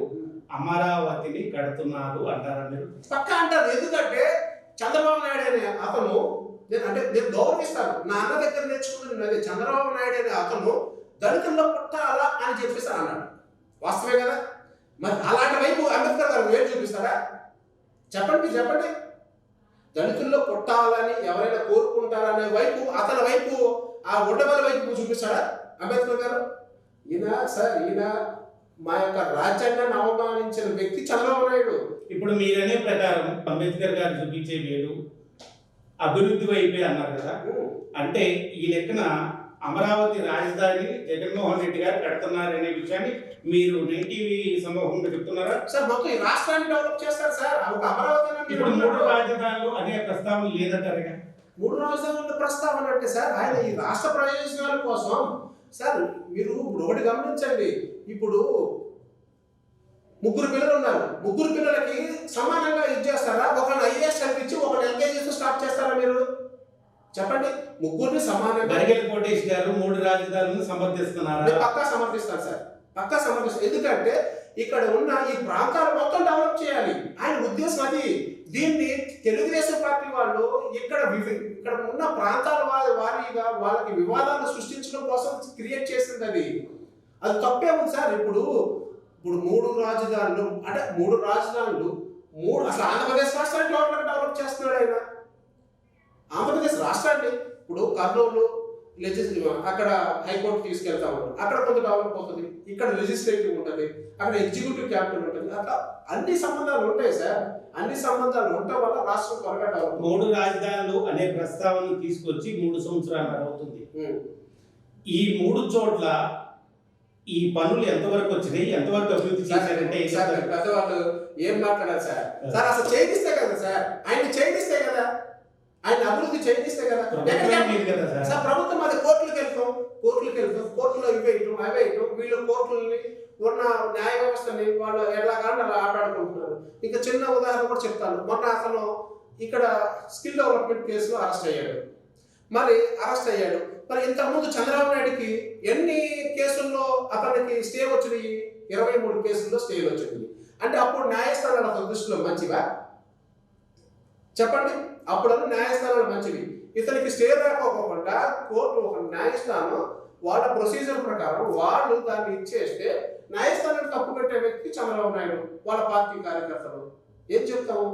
అమరావతిని కడుతున్నారు అంటారా మీరు? పక్కా అంటారు. ఎందుకంటే చంద్రబాబు నాయుడు అనే అతను, నేను గౌరవిస్తాను. నా అన్న దగ్గర నేర్చుకున్నాను అదే. చంద్రబాబు నాయుడు అనే అతను దళితుల్లో పుట్టాలా అని చెప్పేసి అన్నాడు. వాస్తవే కదా? మరి అలాంటి వైపు అంబేద్కర్ గారు వేరు చూపిస్తారా? చెప్పండి. దళితుల్లో పుట్టాలని ఎవరైనా కోరుకుంటారనే వైపు, అతని వైపు, ఆ ఉండవల వైపు చూపిస్తాడా అంబేద్కర్ గారు? ఈయన మా యొక్క రాజ్యాంగాన్ని అవమానించిన వ్యక్తి చంద్రబాబు నాయుడు. ఇప్పుడు మీరనే ప్రకారం అంబేద్కర్ గారు చూపించే వేలు అభివృద్ధి వైపే అన్నారు కదా. అంటే ఈ లెక్కన అమరావతి రాజధాని జగన్మోహన్ రెడ్డి గారు కడుతున్నారనే విషయాన్ని మీరు నెగిటివ్ సమూహంగా చెప్తున్నారా? సార్ మొత్తం ఈ రాష్ట్రాన్ని డెవలప్ చేస్తారు సార్. ఒక అమరావతి ఇప్పుడు 3 రాజధానులు అనే ప్రస్తావన లేదంటారు. 3 రాజధానుల ప్రస్తావన అంటే సార్ ఆయన ఈ రాష్ట్ర ప్రయోజనాల కోసం సార్. మీరు ఇప్పుడు ఒకటి గమనించండి. ఇప్పుడు 3 పిల్లలు ఉన్నారు. 3 పిల్లలకి సమానంగా ఇచ్చేస్తారా? ఒకరిని ఐఏఎస్ చదివించి ఒకరిని ఎంగేజ్ చేస్తూ స్టాప్ చేస్తారా మీరు? చెప్పండి. 3 సమానంగా. బరిగెల కోటేష్ గారు 3 రాజధానులను సమర్థిస్తున్నారా? పక్కా సమర్థిస్తారు సార్, పక్కా సమర్థిస్తారు. ఎందుకంటే ఇక్కడ ఉన్న ఈ ప్రాంతాలు మొత్తం డెవలప్ చేయాలి ఆయన ఉద్దేశం అది. దీన్ని తెలుగుదేశం పార్టీ వాళ్ళు ఇక్కడ ఉన్న ప్రాంతాల వారీగా వాళ్ళకి వివాదాలు సృష్టించడం కోసం క్రియేట్ చేసింది. అది తప్పే ఉంది సార్. ఇప్పుడు 3 రాజధానులు అంటే 3 రాజధానులు అసలు ఆంధ్రప్రదేశ్ రాష్ట్రాన్ని డెవలప్ చేస్తున్నాడు ఆయన. ఆంధ్రప్రదేశ్ రాష్ట్రాన్ని ఇప్పుడు కర్నూలు అక్కడ హైకోర్టు తీసుకెళ్తాము, అక్కడ కొంత డెవలప్ అవుతుంది. ఇక్కడ లెజిస్లేటివ్ ఉంటుంది, అక్కడ ఎగ్జిక్యూటివ్ క్యాపిటల్ ఉంటుంది. అట్లా అన్ని సంబంధాలు ఉంటాయి సార్. అన్ని సంబంధాలు ఉండటం వల్ల రాష్ట్రం త్వరగా డెవలప్. 3 రాజధానులు అనే ప్రస్తావన తీసుకొచ్చి 3 సంవత్సరాలు అవుతుంది. ఈ 3 చోట్ల ఈ పనులు ఎంతవరకు వచ్చినాయి, ఎంతవరకు అభివృద్ధి చేశారంటే పెద్దవాళ్ళు ఏం మాట్లాడారు సార్? సార్ అసలు చేయిస్తే కదా సార్, ఆయన చేయిస్తే కదా, ఆయన అభివృద్ధి చేయిస్తే కదా సార్. ప్రభుత్వం అది కోర్టులకు వెళ్తాం, కోర్టులో ఇవేయటం అవేయటం, వీళ్ళు కోర్టులని ఉన్న న్యాయ వ్యవస్థని వాళ్ళు ఎలాగానే అలా ఆటాడుకుంటున్నారు. ఇంకా చిన్న ఉదాహరణ కూడా చెప్తాను. మొన్న అతను ఇక్కడ స్కిల్ డెవలప్మెంట్ కేసులో అరెస్ట్ అయ్యాడు. మరి ఇంతకుముందు చంద్రబాబు నాయుడికి ఎన్ని కేసుల్లో అతనికి స్టే వచ్చినాయి? 23 కేసుల్లో స్టేలు వచ్చింది. అంటే అప్పుడు న్యాయస్థానాల దృష్టిలో మంచివా చెప్పండి? అప్పుడు న్యాయస్థానాలు మంచివి. ఇతనికి స్టే రాకపోకుండా కోర్టు ఒక న్యాయస్థానం వాళ్ళ ప్రొసీజర్ ప్రకారం వాళ్ళు దాన్ని ఇచ్చేస్తే న్యాయస్థానాన్ని తప్పు పెట్టే వ్యక్తి చంద్రబాబు నాయుడు, వాళ్ళ పార్టీ కార్యకర్తలు. ఏం చెప్తాము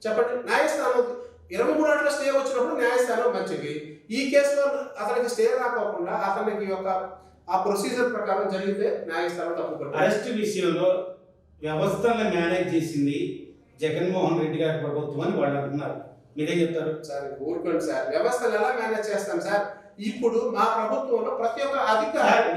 చెప్పండి? న్యాయస్థానం 23 గంటల స్టే వచ్చినప్పుడు న్యాయస్థానం మంచిది. ఈ కేసులో అతనికి స్టే రాకోకుండా అతనికి ఆ ప్రొసీజర్ ప్రకారం జరిగితే న్యాయస్థానం తప్పు. అరెస్ట్ విషయంలో వ్యవస్థలను మేనేజ్ చేసింది జగన్మోహన్ రెడ్డి గారి ప్రభుత్వం అని వాళ్ళు అంటున్నారు. మీరేం చెప్తారు? సార్ ఊరుకోండి సార్. వ్యవస్థలు ఎలా మేనేజ్ చేస్తాం సార్? ఇప్పుడు మా ప్రభుత్వంలో ప్రతి ఒక్క అధికారి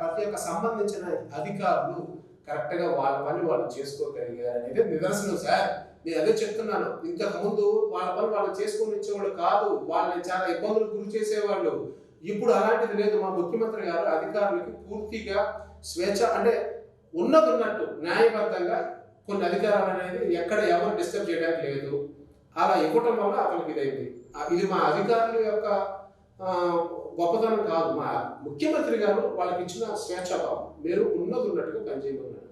ప్రతి ఒక్క సంబంధించిన అధికారులు కరెక్ట్ గా వాళ్ళ పని వాళ్ళు చేసుకోగలిగారు అనేది నిదర్శనం సార్. నేను అదే చెప్తున్నాను. ఇంతకు ముందు వాళ్ళ పని వాళ్ళు చేసుకొని ఇచ్చేవాళ్ళు కాదు, వాళ్ళని చాలా ఇబ్బందులకు గురి చేసేవాళ్ళు. ఇప్పుడు అలాంటిది లేదు. మా ముఖ్యమంత్రి గారు అధికారులకి పూర్తిగా స్వేచ్ఛ, అంటే ఉన్నది ఉన్నట్టు న్యాయబద్ధంగా కొన్ని అధికారాలు అనేది ఎక్కడ ఎవరు డిస్టర్బ్ చేయడానికి లేదు. అలా ఇవ్వటం వల్ల అతనికి ఇదైంది. ఇది మా అధికారుల యొక్క గొప్పతనం కాదు, మా ముఖ్యమంత్రి గారు వాళ్ళకి ఇచ్చిన స్వేచ్ఛాభావం. మీరు ఉన్నది ఉన్నట్టుగా పనిచేయమన్నారు.